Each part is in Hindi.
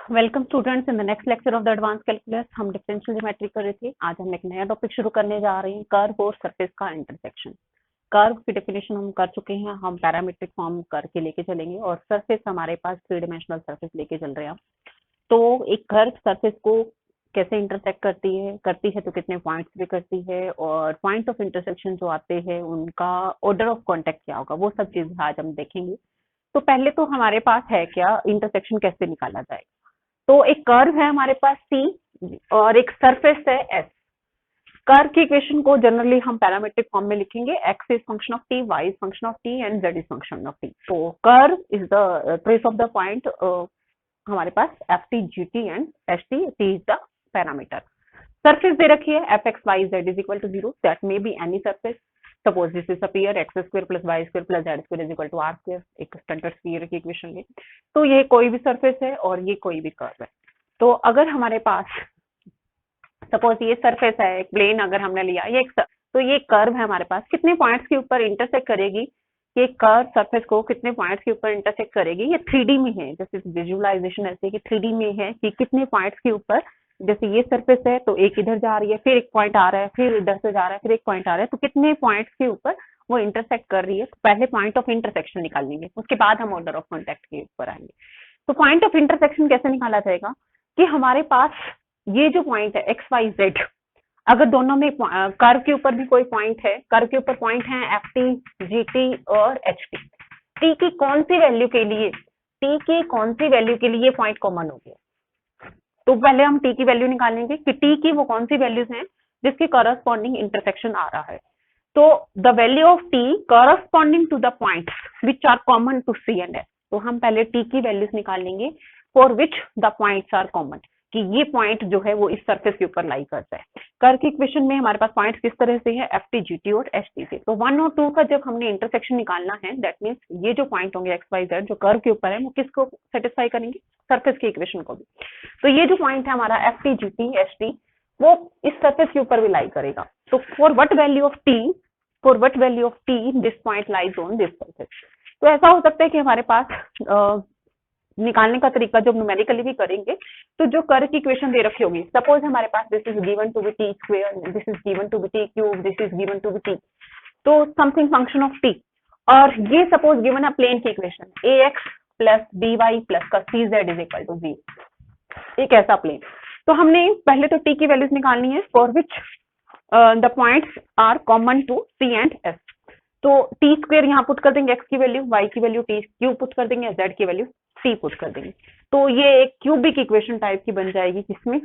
Welcome students in the next lecture of the advance calculus. हम डिफरेंशियल ज्योमेट्री कर रहे थे। आज हम एक नया टॉपिक शुरू करने जा रहे हैं, कर्व और सरफेस का इंटरसेक्शन। कर्व की डेफिनेशन हम कर चुके हैं, हम पैरामीट्रिक फॉर्म करके लेके चलेंगे और सरफेस हमारे पास थ्री डिमेंशनल सरफेस लेके चल रहे हैं। तो एक कर्व सरफेस को कैसे इंटरसेक्ट करती है तो कितने पॉइंट्स पे करती है, और पॉइंट ऑफ इंटरसेक्शन जो आते हैं उनका ऑर्डर ऑफ कॉन्टेक्ट क्या होगा, वो सब चीजें आज हम देखेंगे। तो पहले तो हमारे पास है क्या, इंटरसेक्शन कैसे निकाला जाए। तो एक कर्व है हमारे पास टी और एक सरफेस है एस। कर्व की इक्वेशन को जनरली हम पैरामीट्रिक फॉर्म में लिखेंगे, X is function of T, Y is function of T and Z is function of T. तो curve is the trace of the point, हमारे पास F T G T and S T, T is the parameter. Surface दे रखी है F X Y Z is equal to 0, that may be any surface. Suppose this is appear x square plus y square plus z square is equal to r square, एक स्टैंडर्ड स्फीयर की इक्वेशन है। तो ये कोई भी सरफेस है और ये कोई भी कर्व है। तो अगर हमारे पास सपोज ये सरफेस है, एक प्लेन अगर हमने लिया, ये एक तो ये कर्व है हमारे पास, कितने पॉइंट्स के ऊपर इंटरसेक्ट करेगी, ये कर्व सरफेस को कितने पॉइंट्स के ऊपर इंटरसेक्ट करेगी। ये 3D में है, जैसे विजुअलाइजेशन ऐसे कि 3D में है कि कितने पॉइंट्स के ऊपर, जैसे ये सरफेस है तो एक इधर जा रही है, फिर एक पॉइंट आ रहा है, फिर इधर से जा रहा है, फिर एक पॉइंट आ रहा है, तो कितने पॉइंट्स के ऊपर वो इंटरसेक्ट कर रही है। तो पहले पॉइंट ऑफ इंटरसेक्शन निकाल लेंगे, उसके बाद हम ऑर्डर ऑफ कॉन्टेक्ट के ऊपर आएंगे। तो पॉइंट ऑफ इंटरसेक्शन कैसे निकाला जाएगा कि हमारे पास ये जो पॉइंट है एक्स वाई जेड, अगर दोनों में कर्व के ऊपर भी कोई पॉइंट है, कर्व के ऊपर पॉइंट है एफ टी, जी टी और एच टी, टी की कौन सी वैल्यू के लिए, टी की कौन सी वैल्यू के लिए पॉइंट कॉमन हो गया। तो पहले हम टी की वैल्यू निकालेंगे कि टी की वो कौन सी वैल्यूज हैं जिसके करस्पॉन्डिंग इंटरसेक्शन आ रहा है। तो the value of T corresponding to the points which are common to C and S. तो हम पहले टी की वैल्यूज निकालेंगे for which the points are common, कि ये पॉइंट जो है वो इस सरफेस के ऊपर लाई करता है। कर्व की इक्वेशन में हमारे पास पॉइंट्स किस तरह से है, एफ टी जी टी और एच टी से। तो 1 और 2 का जब हमने इंटरसेक्शन निकालना है, दैट मीन्स ये जो पॉइंट होंगे एक्स वाई जेड जो कर्व के ऊपर है, वो किसको सेटिस्फाई करेंगे, सरफेस की इक्वेशन को भी। तो ये जो पॉइंट है हमारा F T G T H T, वो इस सरफेस के ऊपर भी लाई करेगा। तो for what value of T, for what value of T this point lies on this surface. तो ऐसा हो सकता है कि हमारे पास निकालने का तरीका जब न्यूमेरिकली भी करेंगे, तो जो कर्व की इक्वेशन दे रखी होगी, सपोज हमारे पास this is given to be T square, this is given to be T cube, this is given to be T, तो समथिंग फंक्शन ऑफ टी, और ये सपोज गिवन है प्लेन की equation A X plus B Y plus का C Z is equal to 0, एक ऐसा प्लेन। तो हमने पहले तो टी की वैल्यूज निकालनी है for which the points are common to C and S. तो टी स्क्वायर यहाँ पुट कर देंगे, एक्स की वैल्यू, वाई की वैल्यू टी क्यूब पुट कर देंगे, जेड की वैल्यू सी पुट कर देंगे। तो ये एक क्यूबिक इक्वेशन टाइप की बन जाएगी जिसमें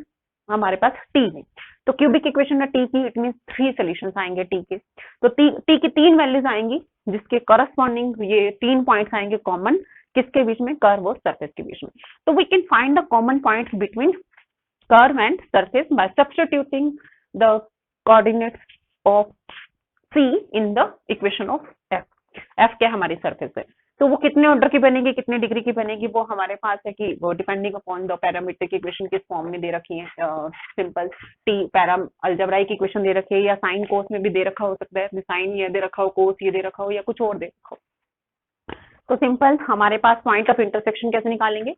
हमारे पास टी है। तो क्यूबिक इक्वेशन में टी की इट मीन 3 सॉल्यूशंस आएंगे टी के। तो टी की 3 वैल्यूज आएंगी जिसके करस्पॉन्डिंग ये 3 पॉइंट्स आएंगे कॉमन, किसके बीच में, कर्व और सरफेस के बीच में। तो we can find the common points between curve and surface by substituting the coordinates of C in the equation of F. F क्या हमारी सरफेस है, तो वो कितने ऑर्डर की बनेगी, कितने डिग्री की बनेगी, वो हमारे पास है कि वो depending upon the parametric equation किस फॉर्म में दे रखी है। Simple T para algebraic equation दे रखी है, या साइन कोस में भी दे रखा हो सकता है, साइन ये दे रखा हो, कोस ये दे रखा हो, या कुछ और दे रखा हो। तो सिंपल हमारे पास पॉइंट ऑफ इंटरसेक्शन कैसे निकालेंगे,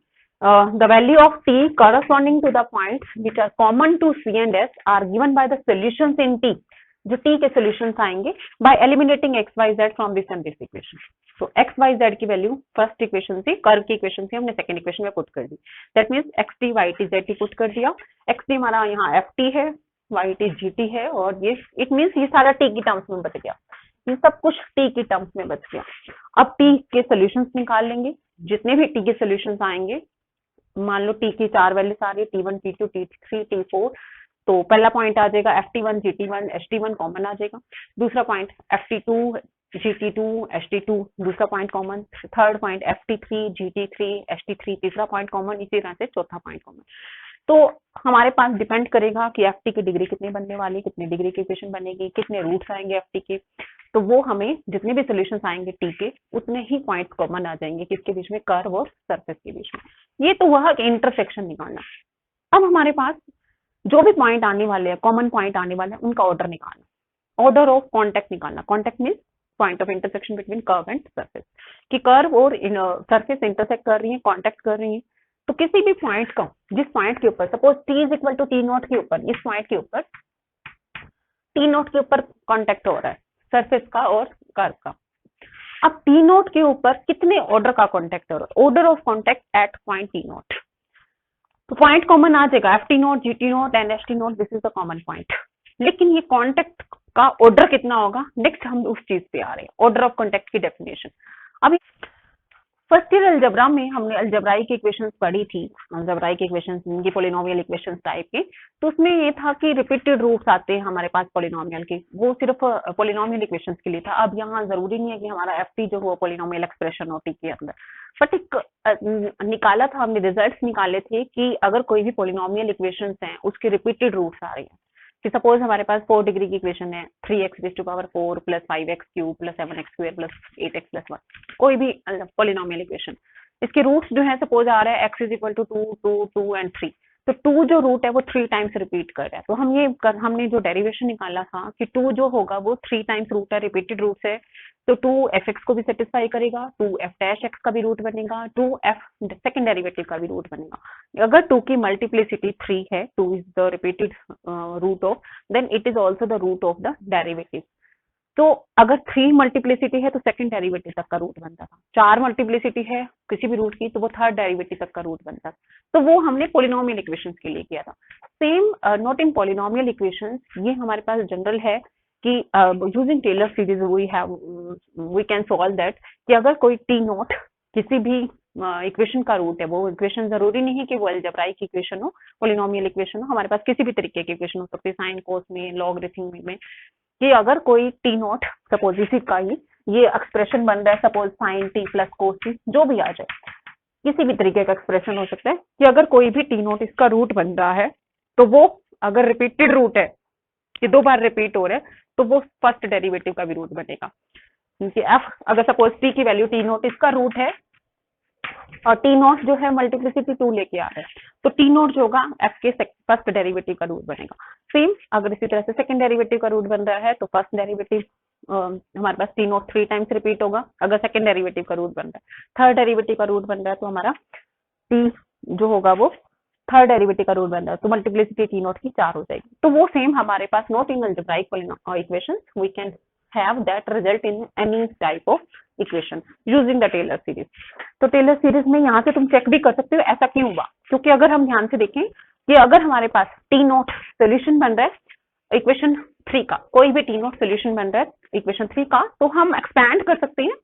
the value of T corresponding to the points which are common to C and S are given by the solutions in T, जो टी के सॉल्यूशंस आएंगे by eliminating X Y Z from this and this equation. तो एक्स वाई जेड की वैल्यू फर्स्ट इक्वेशन से, कर्व की इक्वेशन से हमने सेकंड इक्वेशन में पुट कर दी, that means X T Y T Z T put कर दिया। एक्स टी हमारा यहाँ एफ टी है, वाई टी जी टी है, और ये इट मींस ये सारा टी की टर्म्स में बच गया, ये सब कुछ टी की टर्म्स में बच गया। अब टी के सॉल्यूशंस निकाल लेंगे, जितने भी टी के सॉल्यूशंस आएंगे, मान लो टी की 4 वैल्यूज आ रही है, T1 T2 T3 T4, तो पहला पॉइंट आ जाएगा FT1 GT1 HT1 कॉमन आ जाएगा। दूसरा पॉइंट FT2 GT2 HT2 दूसरा point common. Third point FT3 GT3 HT3 तीसरा पॉइंट कॉमन। इसी तरह से चौथा पॉइंट कॉमन। तो हमारे पास डिपेंड करेगा कि FT की डिग्री कितनी बनने वाली, कितनी डिग्री की इक्वेशन बनेगी, कितने रूट्स आएंगे FT के। तो वो हमें जितने भी सॉल्यूशंस आएंगे टी के, उतने ही पॉइंट कॉमन आ जाएंगे किसके बीच में, कर्व और सरफेस के बीच में। ये तो वह इंटरसेक्शन निकालना। अब हमारे पास जो भी पॉइंट आने वाले हैं, कॉमन पॉइंट आने वाले हैं, उनका ऑर्डर निकालना, ऑर्डर ऑफ कॉन्टेक्ट निकालना। Contact means point of intersection between curve and surface, कि कर्व और सरफेस इंटरसेक्ट कर रही है, कॉन्टेक्ट कर रही है। तो किसी भी पॉइंट का, जिस पॉइंट के ऊपर suppose t is equal to t not के ऊपर, इस पॉइंट के ऊपर टी नॉट के ऊपर कांटेक्ट हो रहा है सरफेस का और कर्व का। अब टी नॉट के ऊपर कितने ऑर्डर का कांटेक्ट हो रहा है? Order of contact at point T not. तो पॉइंट कॉमन आ जाएगा, f T not, g t not and S t not, this is the common point. लेकिन ये कांटेक्ट का ऑर्डर कितना होगा, नेक्स्ट हम उस चीज पे आ रहे हैं, ऑर्डर ऑफ कांटेक्ट की डेफिनेशन। अभी फर्स्ट ईयर अलजेब्रा में हमने अलजेब्राइक इक्वेशंस पढ़ी थी, अलजेब्राइक इक्वेशंस इनकी पॉलिनोमियल इक्वेशंस टाइप की। तो उसमें ये था कि रिपीटेड रूट्स आते हैं हमारे पास पॉलिनोमियल के, वो सिर्फ पॉलिनोमियल इक्वेशंस के लिए था। अब यहाँ जरूरी नहीं है कि हमारा एफ टी जो हो पॉलिनोमियल एक्सप्रेशन हो टी के अंदर, बट एक निकाला था हमने, रिजल्ट्स निकाले थे कि अगर कोई भी पॉलिनोमियल इक्वेशंस हैं उसके रिपीटेड रूट्स आ रहे हैं, कि सपोज हमारे पास 4 डिग्री की इक्वेशन है, 3x raise to power 4 plus 5x cube plus 7x square plus 8x plus 1, कोई भी पॉलिनोमियल इक्वेशन, इसके रूट्स जो है सपोज आ रहा है x is equal to 2 2 2 and 3। तो 2 जो रूट है वो 3 टाइम्स रिपीट कर रहा है। तो हमने जो डेरिवेशन निकाला था कि 2 जो होगा वो 3 टाइम्स रूट है, रिपीटेड रूट है, तो 2f(x) को भी सेटिस्फाई करेगा, 2f'(x) का भी रूट बनेगा, 2f सेकंड डेरिवेटिव का भी रूट बनेगा। अगर 2 की मल्टीप्लिसिटी 3 है, 2 is the repeated root of, then it is also the root of the derivative. तो अगर 3 मल्टीप्लिसिटी है तो सेकंड डेरिवेटिव तक का रूट बनता था, 4 मल्टीप्लिसिटी है किसी भी रूट की तो वो थर्ड डेरिवेटिव तक का रूट बनता था। तो वो हमने पॉलिनोमियल इक्वेशंस के लिए किया था। Same not in polynomial equations, ये हमारे पास जनरल है कि using Taylor series we can solve that, कि अगर कोई टी नॉट किसी भी इक्वेशन का रूट है, वो इक्वेशन जरूरी नहीं है कि वो अलजेब्राइक इक्वेशन हो, पॉलिनोमियल इक्वेशन हो, हमारे पास किसी भी तरीके की इक्वेशन हो सकती है, साइन कोस में, लॉगरिथम में, कि अगर कोई टी नॉट सपोज इसी का ही ये एक्सप्रेशन बन रहा है, suppose sin t plus cos t, जो भी आ जाए, किसी भी तरीके का एक्सप्रेशन हो सकता है, कि अगर कोई भी टी नॉट इसका रूट बन रहा है तो वो अगर रिपीटेड रूट है कि 2 बार रिपीट हो रहा है तो वो फर्स्ट डेरिवेटिव का भी रूट बनेगा। क्योंकि एफ अगर सपोज टी की वैल्यू टी नॉट इसका रूट है और टी नॉट जो है मल्टीप्लिसिटी 2 लेके आ रहा है, तो टी नॉट जो होगा एफ के फर्स्ट डेरिवेटिव का रूट बनेगा। सेम अगर इसी तरह से सेकंड डेरिवेटिव का रूट बन रहा है तो फर्स्ट डेरिवेटिव हमारे पास टी नॉट 3 टाइम्स रिपीट होगा अगर सेकंड डेरिवेटिव का रूट बन रहा है। थर्ड डेरिवेटिव का रूट बन रहा है तो हमारा टी जो होगा वो थर्ड डेरिवेटिव का रूट बन रहा है, तो मल्टीप्लिसिटी टी नॉट की 4 हो जाएगी। तो वो सेम हमारे पास not in algebraic equations, we can have that result in any type of equation using the Taylor series। तो टेलर सीरीज में यहाँ से तुम चेक भी कर सकते हो ऐसा क्यों हुआ, क्योंकि अगर हम ध्यान से देखें कि अगर हमारे पास टी नॉट सोल्यूशन बन रहा है इक्वेशन 3 का, कोई भी टी नॉट सोल्यूशन बन रहा है इक्वेशन 3 का, तो हम एक्सपैंड कर सकते हैं।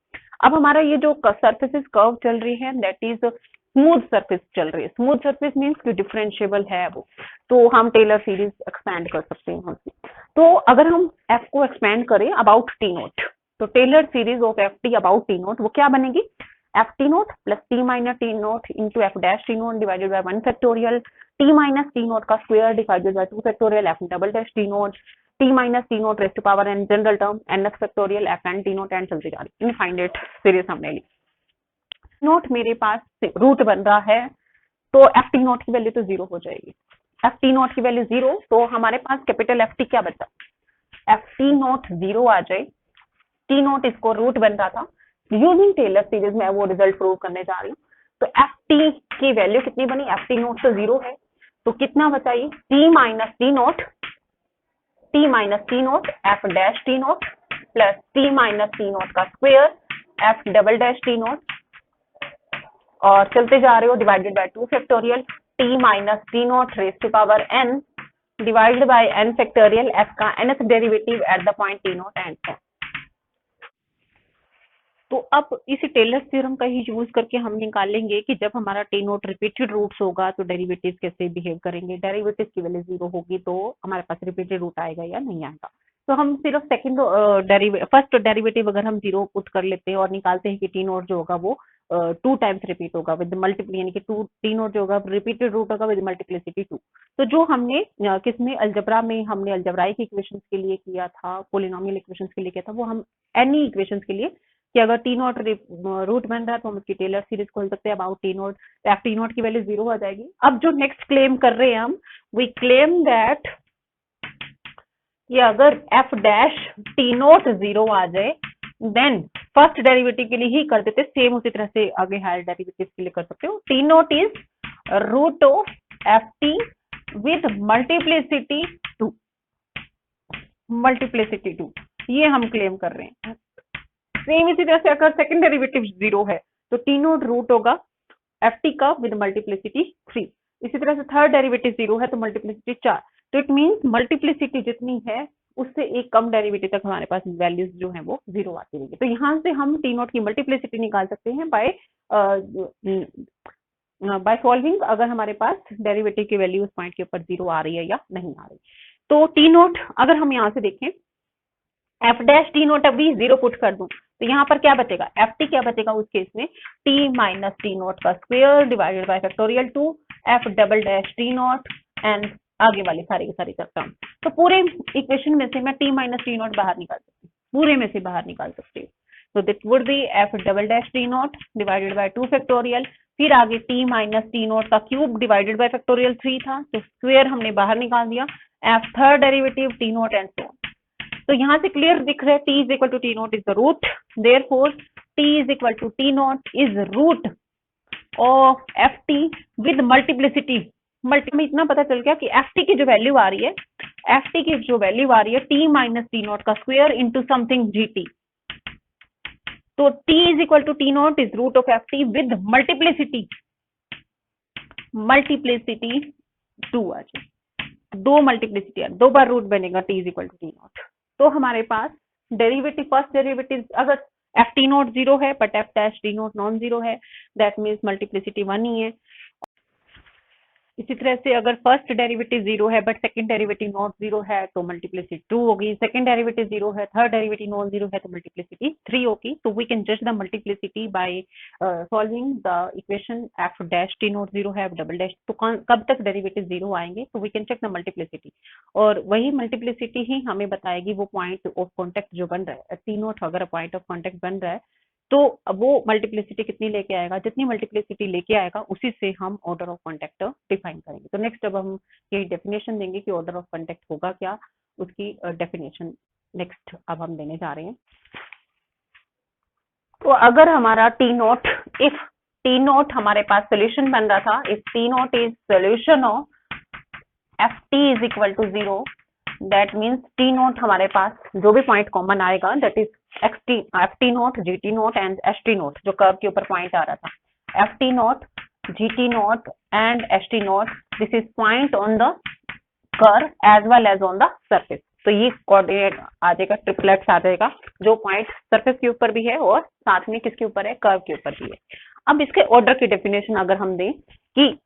अब हमारा ये जो सरफेसेस कर्व चल रही है दैट इज स्मूथ सरफेस चल रही है, स्मूथ सरफेस मीन्स कि डिफरेंशिएबल है वो, तो हम टेलर सीरीज एक्सपैंड कर सकते हैं हमसे। तो अगर हम एफ को एक्सपैंड करें अबाउट टी नॉट, तो Taylor series of F T about T nought वो क्या बनेगी, F T nought plus T minus T nought into F dash T nought divided by 1 factorial, T minus T nought का square divided by 2 factorial F double dash T nought, T minus T nought raise to power N general term N X factorial F N T not and चलती जा रही है। इनफाइनाइट सीरीज हमने ली। नॉट मेरे पास रूट बन रहा है तो एफ टी नॉट की वैल्यू तो 0 हो जाएगी, एफ टी नॉट की वैल्यू 0, तो हमारे पास कैपिटल एफ टी क्या बचा, एफ टी नॉट 0 आ जाए, टी नॉट इसको रूट बन रहा था, यूजिंग टेलर सीरीज में वो रिजल्ट प्रूव करने जा रही हूँ। तो एफ टी की वैल्यू कितनी बनी, एफ टी नॉट तो 0 है, तो कितना बचाइए, T minus T nought F dash T nought plus T minus T nought का square F double dash T nought, और चलते जा रहे हो divided by 2 factorial T minus T nought raise to power n divided by n factorial f का nth derivative at the point T not and so। तो अब इसी टेलर थ्योरम का ही यूज करके हम निकालेंगे कि जब हमारा टी नॉट रिपीटेड रूट्स होगा तो डेरिवेटिव कैसे बिहेव करेंगे, डेरिवेटिव की वैल्यू 0 होगी तो हमारे पास रिपीटेड रूट आएगा या नहीं आएगा। तो हम सिर्फ फर्स्ट डेरिवेटिव अगर हम 0 पुट कर लेते हैं और निकालते हैं कि टी नॉट जो होगा वो 2 टाइम्स रिपीट होगा विद मल्टीप्ली, यानी कि 2 टी नॉट जो होगा रिपीटेड रूट होगा विद मल्टीप्लिसिटी 2। तो जो हमने किसमें अलजेब्रा में हमने अलजेब्राइक इक्वेशंस के लिए किया था, पॉलिनोमियल इक्वेशंस के लिए किया था, वो हम एनी इक्वेशंस के लिए कि अगर टी नॉट रूट बन रहा है तो हम उसकी टेलर सीरीज खोल सकते हैं about T nought, F T not की वैल्यू 0 हो जाएगी। अब जो नेक्स्ट क्लेम कर रहे हैं हम, वी क्लेम दैट कि अगर एफ डैश टी नॉट 0 आ जाए देन फर्स्ट डेरिवेटिव के लिए ही कर देते, सेम उसी तरह से आगे हायर डेरिवेटिव के लिए कर सकते हो। T not is root of F t with multiplicity 2 ये हम क्लेम कर रहे हैं। सेम इसी तरह से अगर सेकंड डेरिवेटिव 0 है तो टी नोट रूट होगा एफ टी का विद मल्टीप्लिसिटी 3। इसी तरह से थर्ड डेरिवेटिव 0 है तो मल्टीप्लिसिटी 4। तो इट मीन्स मल्टीप्लिसिटी जितनी है उससे एक कम डेरिवेटिव तक हमारे पास वैल्यूज जो है वो 0 आती रहेगी। तो यहाँ से हम टी नोट की मल्टीप्लिसिटी निकाल सकते हैं बाय सॉल्विंग, अगर हमारे पास डेरिवेटिव की वैल्यू उस पॉइंट के ऊपर 0 आ रही है या नहीं आ रही। तो टी नोट अगर हम यहाँ से देखें एफ डैश टी नोट अभी 0 पुट कर दूं तो यहाँ पर क्या बचेगा, एफ टी क्या बचेगा उस केस में, टी माइनस टी नोट का square divided by factorial 2 F double dash T not and आगे वाली सारी की सारी टर्म। तो पूरे इक्वेशन में से मैं टी माइनस टी नोट बाहर निकाल सकती हूँ, पूरे में से बाहर निकाल सकती हूँ। तो that would be f double dash T not divided by 2 factorial, फिर आगे टी माइनस टी नोट का क्यूब डिवाइडेड बाय फैक्टोरियल 3 था, तो स्क्वायर हमने बाहर निकाल दिया, f third derivative t not and so on. तो यहाँ से क्लियर दिख रहा है t is equal to t not is the root, therefore t is equal to t not is root of F t with multiplicity. में इतना पता चल गया कि एफ टी की जो वैल्यू आ रही है, एफ टी की जो वैल्यू आ रही है टी माइनस टी नोट का square into something g t. तो t is equal to t not is root of F t with multiplicity 2 आ जाए, 2 मल्टीप्लिसिटी 2 बार रूट बनेगा t is equal to t note. तो हमारे पास डेरिवेटिव फर्स्ट डेरिवेटिव अगर एफ टी नोट 0 है but f dash T not non 0 है, दैट मीन्स मल्टीप्लिसिटी 1 ही है। इसी तरह से अगर फर्स्ट डेरिवेटिव 0 है बट सेकंड डेरिवेटिव नॉट 0 है तो मल्टीप्लिसिटी 2 होगी, सेकंड डेरिवेटिव 0 है थर्ड डेरिवेटिव नॉन 0 है तो मल्टीप्लिसिटी 3 होगी। तो वी कैन जज the multiplicity by solving the equation F dash T nought 0 है डबल डैश, तो कब तक डेरिवेटिव 0 आएंगे, तो we can check the multiplicity, और वही मल्टीप्लिसिटी ही हमें बताएगी वो पॉइंट ऑफ कॉन्टेक्ट जो बन रहा है, टी नॉट अगर पॉइंट ऑफ कॉन्टेक्ट बन रहा है तो वो मल्टीप्लिसिटी कितनी लेके आएगा, जितनी मल्टीप्लिसिटी लेके आएगा उसी से हम ऑर्डर ऑफ कॉन्टेक्ट डिफाइन करेंगे। तो नेक्स्ट अब हम ये डेफिनेशन देंगे कि ऑर्डर ऑफ कॉन्टेक्ट होगा क्या, उसकी डेफिनेशन नेक्स्ट अब हम देने जा रहे हैं। तो अगर हमारा t not, if t not हमारे पास सोल्यूशन बन रहा था, if t not is solution of F t is equal to 0, that means t not हमारे पास जो भी पॉइंट कॉमन आएगा that is f T not, g t not and S t not, जो कर्व के ऊपर पॉइंट आ रहा था, f T not, g t not and S t not, this is point on the curve as well as on the surface. तो ये कोऑर्डिनेट आ जाएगा, ट्रिपलेट्स आ जाएगा, जो पॉइंट सरफेस के ऊपर भी है और साथ में किसके ऊपर है, कर्व के ऊपर भी है। अब इसके ऑर्डर की डेफिनेशन अगर हम दें कि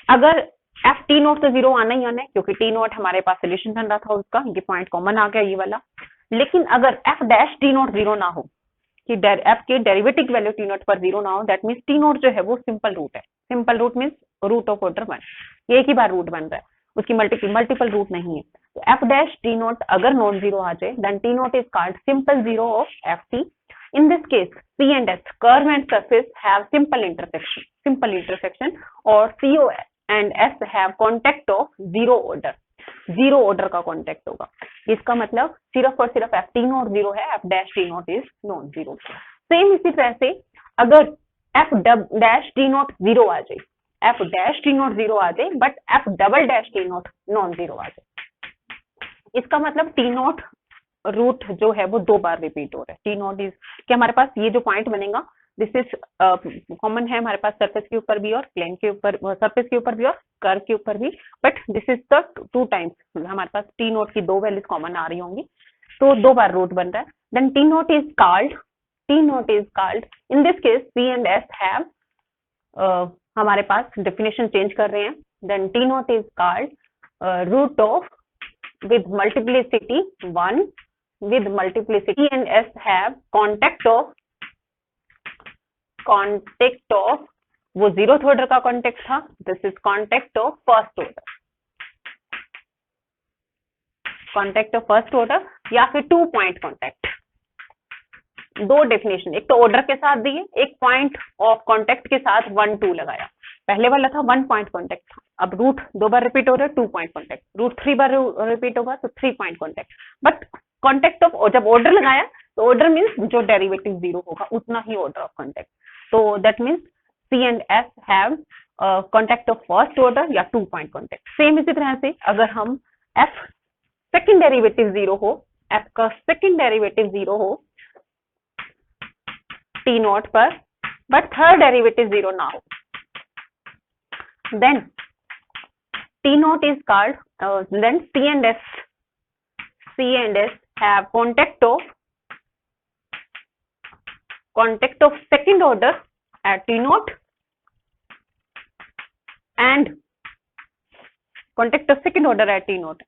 अगर एफ टी नोट तो 0 आना ही आना है क्योंकि टी नोट हमारे पास सोल्यूशन बन रहा था उसका, ये पॉइंट कॉमन आ गया ये वाला। लेकिन अगर एफ डैश टी नोट 0 ना हो, कि एफ के डेरिवेटिव वैल्यू टी नोट पर 0 ना हो, दैट मीन्स टी नोट जो है वो सिंपल रूट है। Simple root means root of order 1, ये एक ही बार रूट बन रहा है, उसकी मल्टीपल रूट नहीं है। तो एफ डैश टी नोट अगर नॉन 0 आ जाए then t not is called simple 0 of F t. In this case, C and S, curve and surface, have simple intersection, or CO and S have contact of zero order का contact होगा। इसका मतलब सिर्फ और सिर्फ एफ टी नोट 0 है, F dash T not is non 0। Same इसी तरह से अगर एफ डैश टी नोट 0 आ जाए, एफ डैश टी नोट 0 आ जाए but F double dash T not non 0 आ जाए, इसका मतलब टी नोट रूट जो है वो 2 बार रिपीट हो रहा है। टी नोट इज कि हमारे पास ये जो पॉइंट बनेगा दिस इज कॉमन है हमारे पास सरफेस के ऊपर भी और प्लेन के ऊपर, सरफेस के ऊपर भी और कर्व के ऊपर भी, but this is the 2 times हमारे पास टी नोट की 2 वैल्यूज कॉमन आ रही होंगी, तो 2 बार रूट बन रहा है। Then t not is called in this case C and S have, हमारे पास डेफिनेशन चेंज कर रहे हैं, then t not is called root of with multiplicity 1 with multiplicity and S have contact of वो 0th order का contact था, this is contact of first order या फिर 2 point contact। 2 डेफिनेशन, एक तो ऑर्डर के साथ दिए, एक पॉइंट ऑफ कॉन्टेक्ट के साथ 1 2 लगाया। पहले वाला था 1 पॉइंट कॉन्टेक्ट था, अब रूट 2 बार रिपीट हो रहा है 2 पॉइंट कॉन्टेक्ट, रूट 3 बार रिपीट होगा तो 3 point contact, but contact of जब ऑर्डर लगाया तो ऑर्डर मीन्स जो डेरिवेटिव 0 होगा उतना ही ऑर्डर ऑफ कॉन्टेक्ट। तो that means C and S have contact of first order या 2 पॉइंट कॉन्टेक्ट। सेम इसी तरह से अगर हम एफ सेकंड डेरिवेटिव 0 हो, एफ का सेकंड डेरिवेटिव 0 हो टी नॉट पर, बट थर्ड डेरिवेटिव 0 ना हो, then T naught is called, then C and S have contact of second order at T naught and contact of second order at T naught,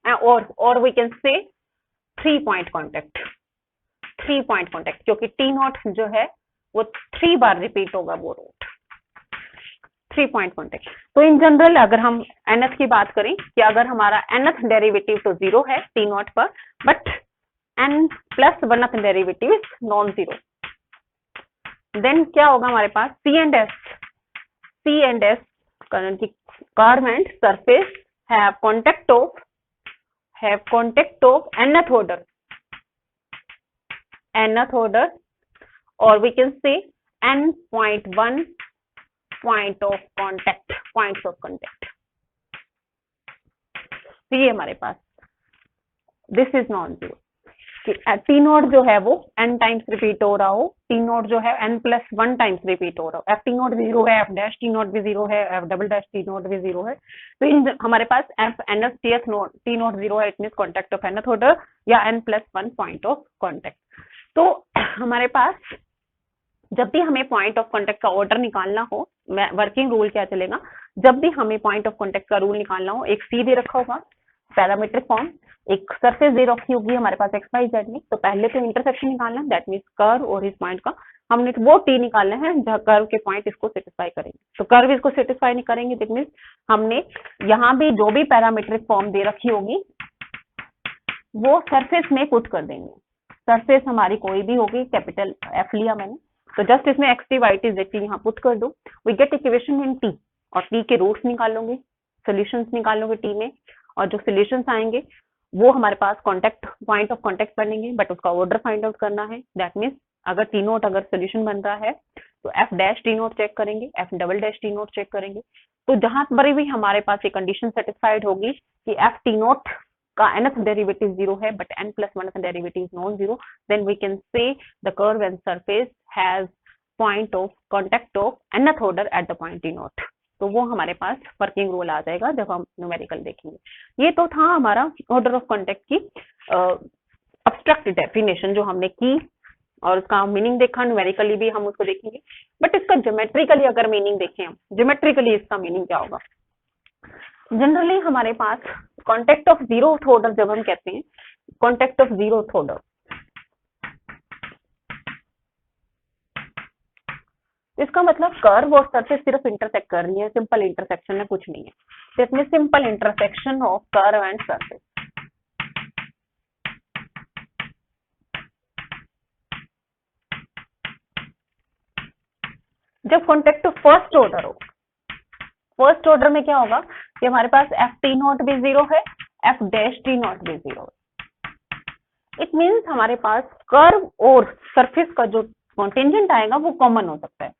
or we can say 3 point contact, 3 point contact, क्योंकि T naught जो है वो 3 बार रिपीट होगा वो रूट, 3 पॉइंट कॉन्टेक्ट। तो इन जनरल अगर हम nth की बात करें कि अगर हमारा nth डेरिवेटिव तो 0 है टी नॉट पर, but n plus 1th derivative is non zero, then क्या होगा हमारे पास C and S curve and surface have contact of nth order, or we can say n.1 points of contact। तो ये हमारे पास this is non zero, T nought जो है वो n टाइम्स रिपीट हो रहा हो, टी नॉट जो है n प्लस 1 टाइम्स रिपीट हो रहा हो, एफ टी नॉट भी 0 है, एफ डैश टी नॉट भी 0 है, F double dash T nought भी 0 है। तो इन हमारे पास F N F T F nought T nought 0 है, it mean contact of nth order या n plus 1 point of contact. तो हमारे पास जब भी हमें पॉइंट ऑफ कॉन्टेक्ट का ऑर्डर निकालना हो, वर्किंग रूल क्या चलेगा, जब भी हमें पॉइंट ऑफ कॉन्टेक्ट का रूल निकालना हो, एक सी दे रखा होगा पैरामीट्रिक फॉर्म, एक सरफेस दे रखी होगी हमारे पास एक्स वाई जेड में, तो पहले तो इंटरसेक्शन निकालना, दैट मीन्स कर्व और इस पॉइंट का हमने वो टी निकालना है जहाँ कर्व के पॉइंट इसको सेटिस्फाई करेंगे। तो कर्व इसको सेटिस्फाई नहीं करेंगे, दैट मीन्स हमने यहाँ भी जो भी पैरामीट्रिक फॉर्म दे रखी होगी वो सरफेस में पुट कर देंगे। सरफेस हमारी कोई भी होगी, कैपिटल एफ लिया मैंने, तो जस्ट इसमें X T Y T Z T यहाँ पुट कर दो, we get equation in T, और टी के रूट्स निकाल लोगे, सोल्यूशंस निकाल लोगे टी में, और जो सोल्यूशंस आएंगे वो हमारे पास कॉन्टेक्ट पॉइंट ऑफ कॉन्टेक्ट बनेंगे, बट उसका ऑर्डर फाइंड आउट करना है। दैट मीन्स अगर टी नोट अगर सोल्यूशन बन रहा है तो F dash T nought check करेंगे, F double dash T nought check करेंगे। तो जहां पर भी हमारे पास ये कंडीशन सेटिस्फाइड होगी कि एफ टी नोट का nth डेरिवेटिव 0 है but n plus 1th derivative is non zero, then we can say the curve and surface has point of contact of nth order at the point T note. तो वो हमारे पास वर्किंग रूल आ जाएगा जब हम न्यूमेरिकल देखेंगे। ये तो था हमारा ऑर्डर ऑफ कॉन्टेक्ट की अब्स्ट्रैक्ट डेफिनेशन जो हमने की, और उसका मीनिंग देखा, न्यूमेरिकली भी हम उसको देखेंगे। बट इसका ज्योमेट्रिकली अगर मीनिंग देखें हम, ज्योमेट्रिकली इसका मीनिंग क्या होगा, जनरली हमारे पास कॉन्टेक्ट ऑफ जीरोथ ऑर्डर जब हम कहते हैं, कॉन्टेक्ट ऑफ जीरोथ ऑर्डर, इसका मतलब कर्व और सरफेस सिर्फ इंटरसेक्ट कर रही है, सिंपल इंटरसेक्शन है, कुछ नहीं है। तो इसमें simple intersection of curve and surface. जब कॉन्टेक्ट ऑफ फर्स्ट ऑर्डर हो, फर्स्ट ऑर्डर में क्या होगा कि हमारे पास एफ टी नॉट भी 0 है, एफ डैश टी नॉट भी 0 है। इट मीन्स हमारे पास कर्व और सरफेस का जो कॉन्टेंजेंट आएगा वो कॉमन हो सकता है।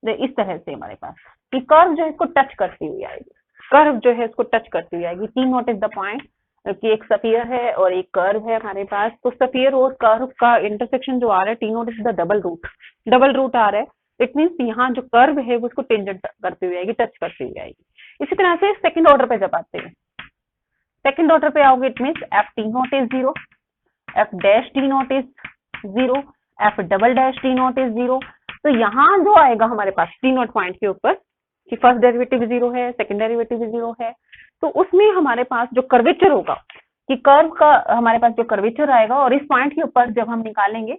इस तरह से हमारे पास कि कर्व जो है इसको टच करती हुई आएगी, कर्व जो है इसको टच करती हुई आएगी। T not is the point कि एक स्फीयर है और एक कर्व है हमारे पास, तो स्फीयर और कर्व का इंटरसेक्शन जो आ रहा है, T not is the double root आ रहा है। इट मीन्स यहाँ जो कर्व है वो उसको टेंजेंट करती हुई आएगी, टच करती हुई आएगी। इसी तरह से सेकंड ऑर्डर पे जब आते हैं, सेकंड ऑर्डर पे आओगे, it means F T not is 0, F dash T not is 0, F double dash T not is 0। तो यहाँ जो आएगा हमारे पास टी नॉट पॉइंट के ऊपर कि फर्स्ट डेरिवेटिव 0 है, सेकंड डेरिवेटिव 0 है, तो उसमें हमारे पास जो कर्वेचर होगा कि कर्व का हमारे पास जो कर्वेचर आएगा, और इस पॉइंट के ऊपर जब हम निकालेंगे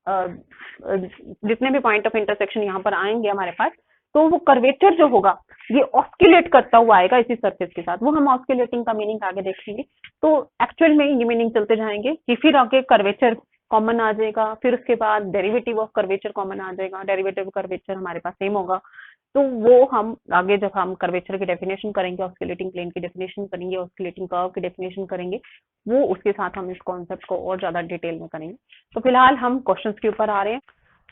जितने भी पॉइंट ऑफ इंटरसेक्शन यहाँ पर आएंगे हमारे पास, तो वो कर्वेचर जो होगा ये ऑस्किलेट करता हुआ आएगा इसी सरफेस के साथ। वो हम ऑस्किलेटिंग का मीनिंग आगे देखेंगे। तो एक्चुअल में ये मीनिंग चलते जाएंगे कि फिर आगे कर्वेचर कॉमन आ जाएगा, फिर उसके बाद डेरिवेटिव ऑफ कर्वेचर कॉमन आ जाएगा, डेरिवेटिव कर्वेचर हमारे पास सेम होगा। तो वो हम आगे जब हम कर्वेचर की डेफिनेशन करेंगे, ऑस्किलेटिंग प्लेन की डेफिनेशन करेंगे, ऑस्किलेटिंग कर्व की डेफिनेशन करेंगे, वो उसके साथ हम इस कॉन्सेप्ट को और ज्यादा डिटेल में करेंगे। तो फिलहाल हम क्वेश्चंस के ऊपर आ रहे हैं।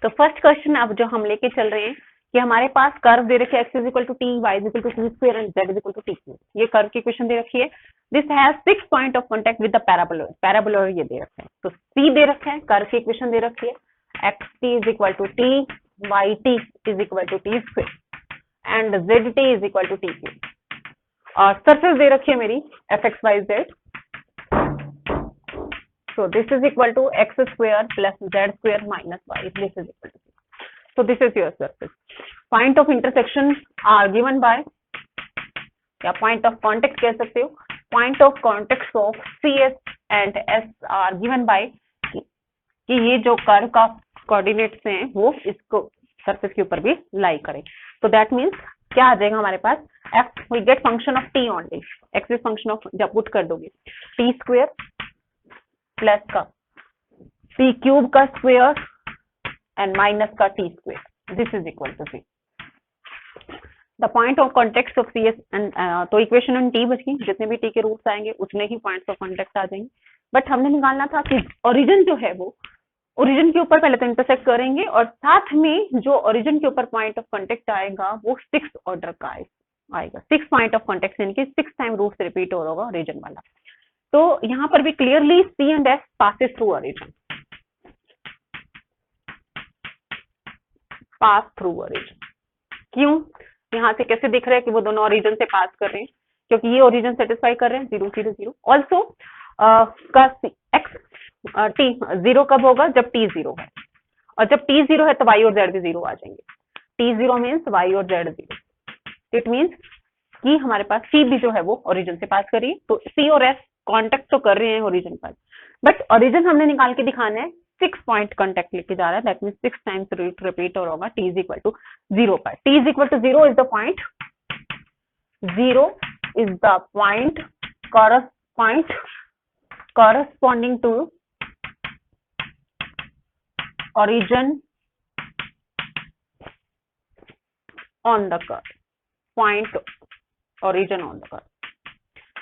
तो फर्स्ट क्वेश्चन अब जो हम लेके चल रहे हैं कि हमारे पास कर्व दे रखी है x is equal to T, y is equal to T square and z is equal to T cube. ये कर्व की इक्वेशन दे रखी है। This has 6 point of contact with the paraboloid. Paraboloid ये दे रखा है, तो C दे रखा है, कर्व की इक्वेशन दे रखी है xt is equal to T, yt is equal to T square and zt is equal to T cube. और सरफेस दे रखी है मेरी fxyz, so this is equal to x square plus z square minus y. This is equal to 0. So this is your surface. Point of intersection are given by, या point of contact कह सकते हो, point of contact of CS and S are given by कि ये जो कर्व का कोऑर्डिनेट्स हैं वो इसको सरफेस के ऊपर भी लाई करें। तो दैट मीन्स क्या आ जाएगा हमारे पास, f we get function of t only, x is function of, जब पुट कर दोगे t स्क्वायर प्लस का टी क्यूब का स्क्वायर एंड माइनस का T square, this is equal to 0। The point of contact of C S and, तो इक्वेशन ऑन टी बच गई, जितने भी टी के रूट्स आएंगे उतने ही पॉइंट्स ऑफ कॉन्टेक्ट आ जाएंगे। बट हमने निकालना था कि ओरिजिन जो है वो ओरिजिन के ऊपर पहले तो इंटरसेक्ट करेंगे और साथ में जो ओरिजिन के ऊपर पॉइंट ऑफ कॉन्टेक्ट आएगा वो 6 ऑर्डर का आएगा। 6 पॉइंट ऑफ कॉन्टेक्ट यानी कि 6 टाइम रूट से रिपीट हो होगा ओरिजिन वाला। तो यहाँ पर भी clearly C and S passes through origin, pass through origin. क्यों, यहाँ से कैसे दिख रहा है कि वो दोनों ओरिजिन से पास कर रहे हैं, क्योंकि ये ओरिजिन सेटिस्फाई कर रहे हैं 0 0 0। ऑल्सो का x t 0 कब होगा, जब t 0 है, और जब t 0 है तो y और z भी 0 आ जाएंगे। t 0 मीन्स y और z 0, इट मीन्स कि हमारे पास C भी जो है वो ओरिजिन से पास करिए, तो C और S कांटेक्ट तो कर रहे हैं ओरिजिन पर, बट ओरिजिन हमने निकाल के दिखाना है 6 पॉइंट कांटेक्ट लेके जा रहा है, दैट मींस 6 टाइम्स रिपीट और होगा t इज इक्वल टू 0 पर। t is equal to 0 is the point, 0 is the point corresponding to origin on the curve, point origin on the curve।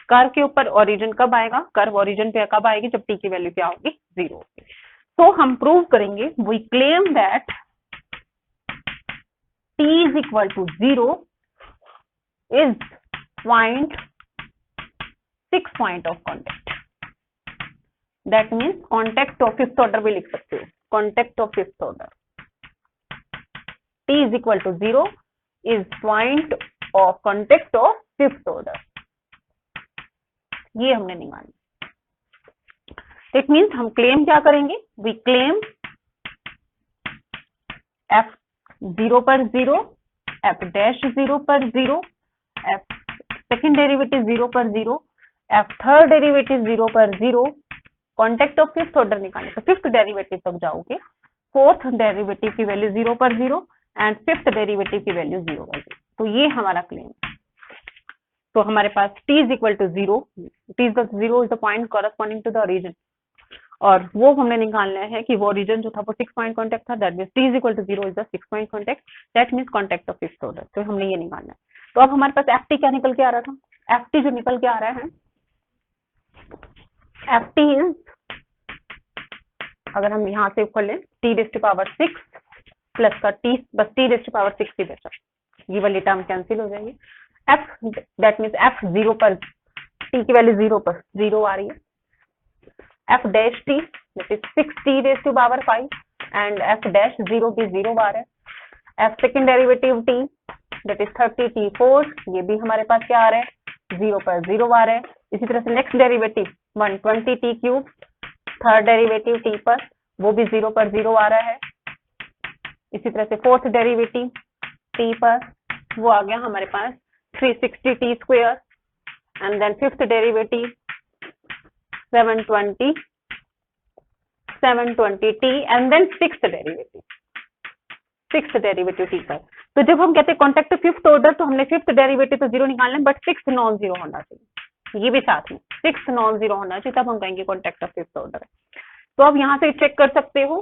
Curve के ऊपर ओरिजिन कब आएगा, कर्व ओरिजिन पे कब आएगी, जब t की वैल्यू क्या होगी, 0 होगी। तो हम प्रूव करेंगे, we claim that t is equal to 0 is point 6 point of contact, that means contact of fifth order भी लिख सकते हो, contact of fifth order. t is equal to 0 is point of contact of fifth order, ये हमने निकाला। इट मीन्स हम क्लेम क्या करेंगे, वी क्लेम f 0 पर 0, f डैश 0 पर 0, f सेकेंड डेरिवेटिव 0 पर 0, f थर्ड डेरिवेटिव 0 पर 0, कॉन्टेक्ट ऑफ फिफ्थ ऑर्डर निकालने तो फिफ्थ डेरिवेटिव तक जाओगे, फोर्थ डेरिवेटिव की वैल्यू 0 पर 0 एंड फिफ्थ डेरिवेटिव की वैल्यू 0 पर 0। तो ये हमारा क्लेम है। तो हमारे पास t is equal to 0, t is the 0 is the point corresponding to the origin, और वो हमने निकालना है कि वो ओरिजिन जो था वो 6 पॉइंट कॉन्टेक्ट था, that means t is equal to 0 is the 6 point contact, that means contact of fifth order. तो हमने ये निकालना है। तो अब हमारे पास ft क्या निकल के आ रहा था, ft जो निकल के आ रहा है, ft इज, अगर हम यहाँ से कर लें t raise to power 6 plus का t, बस t रेज़ टू पावर 6 ही बचा, ये वाली टर्म कैंसिल हो जाएगी। f दैट मींस f 0 पर, t की वैल्यू 0 पर 0 आ रही है, f dash t that is 6t raise to power 5 and f dash 0 भी 0 आ रहा है, f second derivative t that is 30t4, ये भी हमारे पास क्या आ रहा है, 0 पर 0 आ रहा है। इसी तरह से next derivative 120t cube, third derivative t पर, वो भी 0 पर 0 आ रहा है। इसी तरह से फोर्थ डेरिवेटिव t पर, वो आ गया हमारे पास 360t square and then fifth derivative 720t and then sixth derivative t पर। तो जब हम कहते हैं कॉन्टेक्ट फिफ्थ ऑर्डर, तो हमने फिफ्थ डेरिवेटिव तो 0 निकालना है, बट सिक्स्थ नॉन 0 होना चाहिए, ये भी साथ में सिक्स्थ नॉन 0 होना चाहिए, तब हम कहेंगे कॉन्टेक्ट ऑफ फिफ्थ ऑर्डर है। तो अब यहाँ से चेक कर सकते हो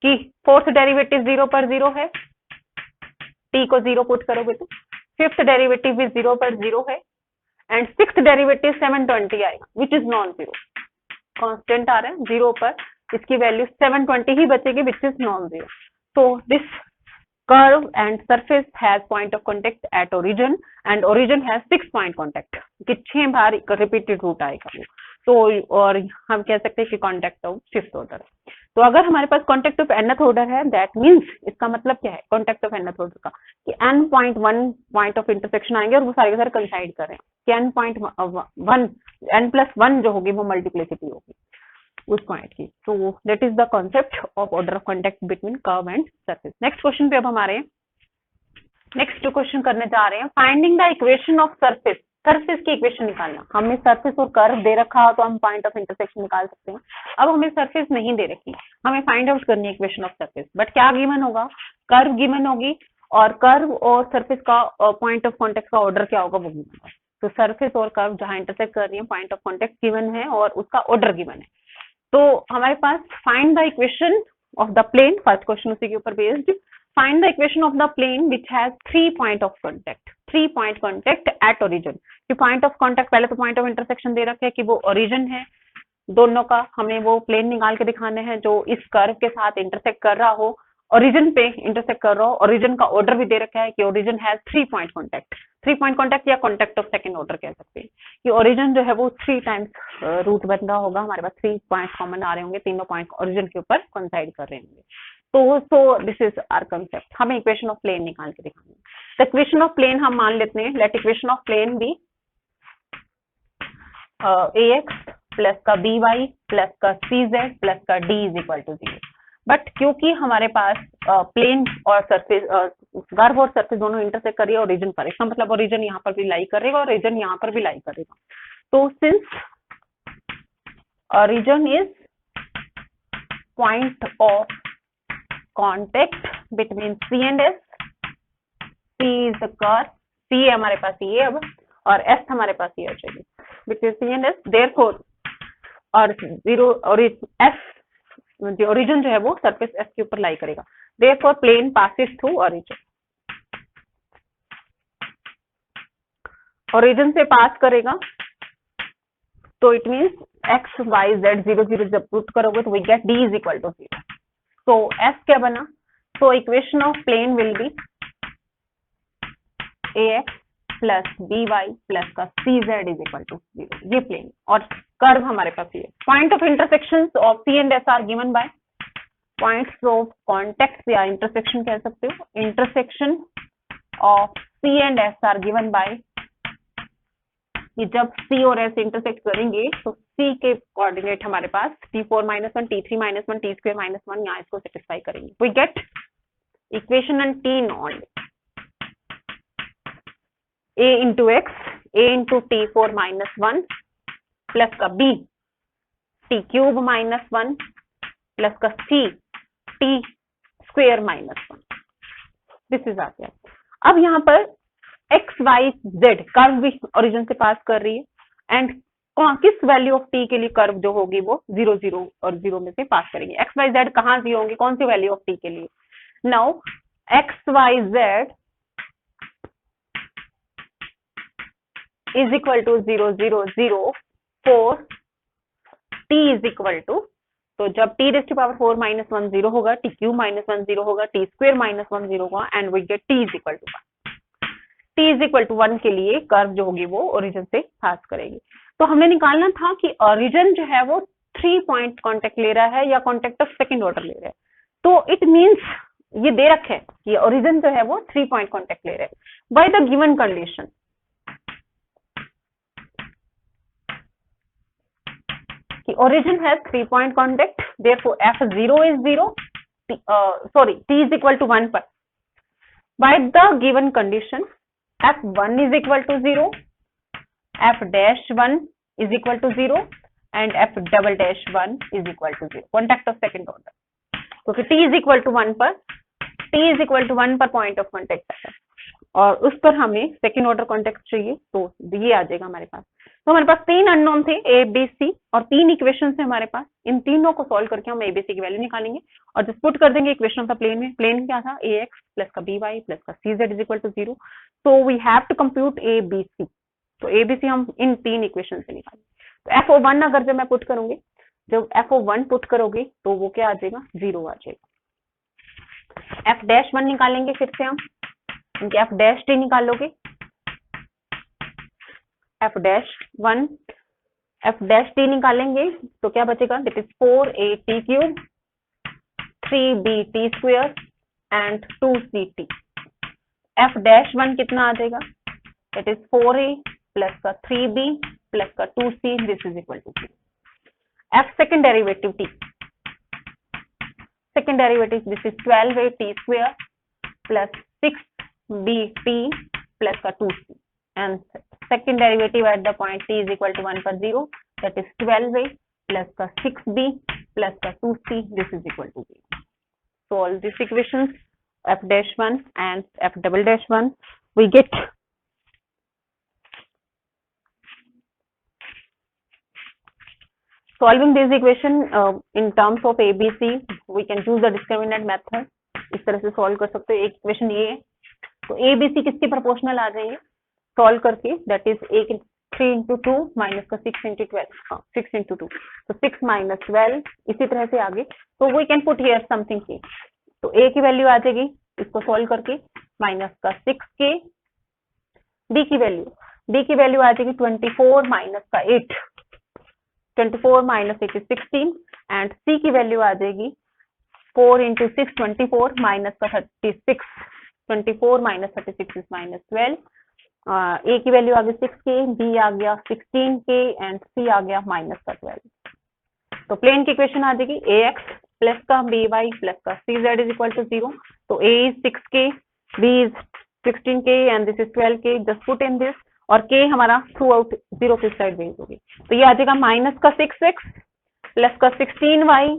कि फोर्थ डेरिवेटिव 0 पर 0 है, t को 0 पुट करोगे तो फिफ्थ डेरिवेटिव भी 0 पर 0 है एंड सिक्स्थ डेरिवेटिव 720 आएगा विच इज नॉन 0, कांस्टेंट आ रहा है 0 पर, इसकी वैल्यू 720 ही बचेगी विच इज नॉन 0। तो this curve and surface has point of contact at origin and origin has 6 point contact कि 6 बार रिपीटेड रूट आएगा वो, तो और हम कह सकते हैं कि कॉन्टेक्ट ऑफ फिफ्थ ऑर्डर। तो अगर हमारे पास कॉन्टेक्ट ऑफ nth ऑर्डर है, दैट मीन्स इसका मतलब क्या है कॉन्टेक्ट ऑफ nth ऑर्डर का, कि n.1 पॉइंट ऑफ इंटरसेक्शन आएंगे और वो सारे के सारे कंसाइड कर रहे हैं कि n.1 n+1 जो होगी वो मल्टीप्लिसिटी होगी उस पॉइंट की। तो that is the concept of order of contact between curve and surface. Next question पे अब हम आ रहे हैं, नेक्स्ट क्वेश्चन करने जा रहे हैं finding the equation of surface. Surface की इक्वेशन निकालना, हमें सरफेस और कर्व दे रखा हो तो हम पॉइंट ऑफ इंटरसेक्शन निकाल सकते हैं। अब हमें सरफेस नहीं दे रखी, हमें फाइंड आउट करनी है इक्वेशन ऑफ सरफेस, बट क्या गिवन होगा, कर्व गिवन होगी और कर्व और सरफेस का पॉइंट ऑफ कॉन्टेक्ट का ऑर्डर क्या होगा वो गिवन होगा। तो सरफेस और कर्व जहां इंटरसेक्ट कर रही है पॉइंट ऑफ कॉन्टेक्ट गिवन है और उसका ऑर्डर गिवन है। तो हमारे पास find the equation of the plane, first question उसी के ऊपर based, find the equation of the plane which has 3 point of contact, 3 point contact at origin. कि पॉइंट ऑफ कॉन्टेक्ट पहले तो पॉइंट ऑफ इंटरसेक्शन दे रखे है कि वो ओरिजिन है दोनों का, हमें वो प्लेन निकाल के दिखाने हैं जो इस कर्व के साथ इंटरसेक्ट कर रहा हो, ओरिजिन पे इंटरसेक्ट कर रहा हो। ओरिजिन का ऑर्डर भी दे रखा है कि origin has 3 point contact, 3 point contact या कॉन्टेक्ट ऑफ सेकंड ऑर्डर कह सकते हैं कि ओरिजिन जो है वो 3 टाइम्स रूट बन रहा होगा, हमारे पास 3 पॉइंट कॉमन आ रहे होंगे, तीनों पॉइंट ओरिजिन के ऊपर कोइंसाइड कर रहे होंगे। तो दिस इज आवर कंसेप्ट, हमें इक्वेशन ऑफ प्लेन निकाल के दिखानी है। तो इक्वेशन ऑफ प्लेन हम मान लेते हैं, let equation of plane be ax plus का by प्लस का cz प्लस का d is equal to 0। But क्योंकि हमारे पास प्लेन और सरफेस, कर्व और सरफेस दोनों इंटरसेक्ट कर रही है ओरिजिन पर, इसका मतलब ओरिजिन यहाँ पर भी लाई करेगा और ओरिजिन यहाँ पर भी लाई करेगा। तो since origin is point of contact between c and s, c is the curve, c है हमारे पास ये अब और s हमारे पास ये चाहिए between c and s, therefore और 0 और s जो ओरिजिन जो है वो सरफेस s के ऊपर लाई करेगा, therefore plane passes through origin, origin से पास करेगा तो it means x y z 0 0 जब पुट करोगे तो we get d is equal to 0। तो s क्या बना, तो equation of plane will be ax plus by plus का cz इज इक्वल टू 0, ये प्लेन और कर्व हमारे पास ये। Point of intersection of c and s are given by points of contact या इंटरसेक्शन कह सकते हो, intersection of c and s are given by कि जब c और s इंटरसेक्ट करेंगे तो c के कोऑर्डिनेट हमारे पास t4 - 1 t3 - 1 t2 - 1, यहाँ इसको सेटिस्फाई करेंगे, we get equation and t non a into x, a into t4 - 1 plus का b t³ - 1 प्लस का c t² - 1, दिस इज आ गया। अब यहाँ पर x y z कर्व भी ओरिजिन से पास कर रही है एंड किस वैल्यू ऑफ t के लिए कर्व जो होगी वो 0 0 और 0 में से पास करेंगे। x y z कहाँ से होंगे, कौन सी वैल्यू ऑफ t के लिए, now x y z is equal to 0 0 0 4 t is equal to, तो जब t raised to power 4 - 1 0 होगा, t³ - 1 0 होगा, t² - 1 0 होगा and we get t is equal to 1। t is equal to 1 के लिए कर्व जो होगी वो ओरिजिन से पास करेगी। तो हमने निकालना था कि ओरिजिन जो है वो 3 पॉइंट कॉन्टेक्ट ले रहा है या कॉन्टेक्ट ऑफ सेकंड ऑर्डर ले रहा है। तो इट मींस ये दे रखे है कि ओरिजिन जो है वो 3 पॉइंट कॉन्टेक्ट ले रहा है बाय द गिवन कंडीशन कि origin has 3 point contact, therefore f0 is 0, t is equal to 1 पर, by the given condition f1 is equal to 0, f'1 is equal to 0 and f'1 is equal to 0, contact of second order, क्योंकि t is equal to 1 पर पॉइंट ऑफ कॉन्टेक्ट है और उस पर हमें सेकेंड ऑर्डर कॉन्टेक्ट चाहिए, तो ये आ जाएगा हमारे पास। तो हमारे पास 3 अननोन थे a b c और 3 इक्वेशन है हमारे पास, इन तीनों को सॉल्व करके हम a b c की वैल्यू निकालेंगे और जब पुट कर देंगे इक्वेशन ऑफ द प्लेन में, प्लेन क्या था ax प्लस का by प्लस का cz इज इक्वल टू 0, तो we have to compute a b c, तो a b c हम इन 3 इक्वेशन से निकालेंगे। तो f(1) अगर जब मैं पुट करूंगी, जब f(1) पुट करोगे तो वो क्या आ जाएगा, 0 आ जाएगा। एफ डैश वन निकालेंगे फिर से हम, क्योंकि एफ डैश टी निकालोगे, F dash one F dash T निकालेंगे तो क्या बचेगा, that is 4a t cube 3b t square and 2c t। F dash one कितना आ जाएगा, दैट इज 4a प्लस का 3b प्लस का 2c, this is equal to F second derivative t, second derivative this is 12a t square plus 6b t plus का 2c, and second derivative at the point t is equal to 1 पर 0, that is 12a plus का 6b plus का 2c, this is equal to 0. Solve these equations f dash 1 and f double dash 1, we get solving this equation in terms of ABC, we can choose the discriminant method. इस तरह से सॉल्व कर सकते हो। एक इक्वेशन ये है, तो ABC किसके प्रोपोर्शनल आ जाएंगे सॉल्व करके, दैट इज 3 into 2 माइनस का 6 into 12, 6 into 2, तो 6 minus 12, इसी तरह से आगे। तो we can put here something के, तो A की वैल्यू आ जाएगी इसको सॉल्व करके माइनस का 6k, D की वैल्यू आ जाएगी 24 माइनस का 8, 24 minus 8 is 16, and C की वैल्यू आ जाएगी 4 into 6 24 minus का 36, 24 minus 36 is minus 12, A की वैल्यू आ गई 6k, B आ गया 16k and C आ गया माइनस का 12। तो प्लेन की इक्वेशन आ जाएगी ax प्लस का by प्लस का cz is equal to 0, तो A is 6k, B is 16k and this is 12k, just put in this, और k हमारा थ्रू आउट 0 की साइड वेज होगी, तो ये आ जाएगा माइनस का 6x प्लस का 16y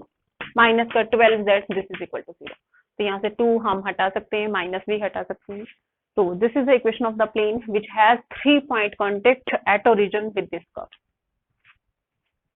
माइनस का 12z, this is equal to 0। तो यहाँ से 2 हम हटा सकते हैं, माइनस भी हटा सकते हैं। तो this is the equation of the plane which has 3 point contact at origin with this curve.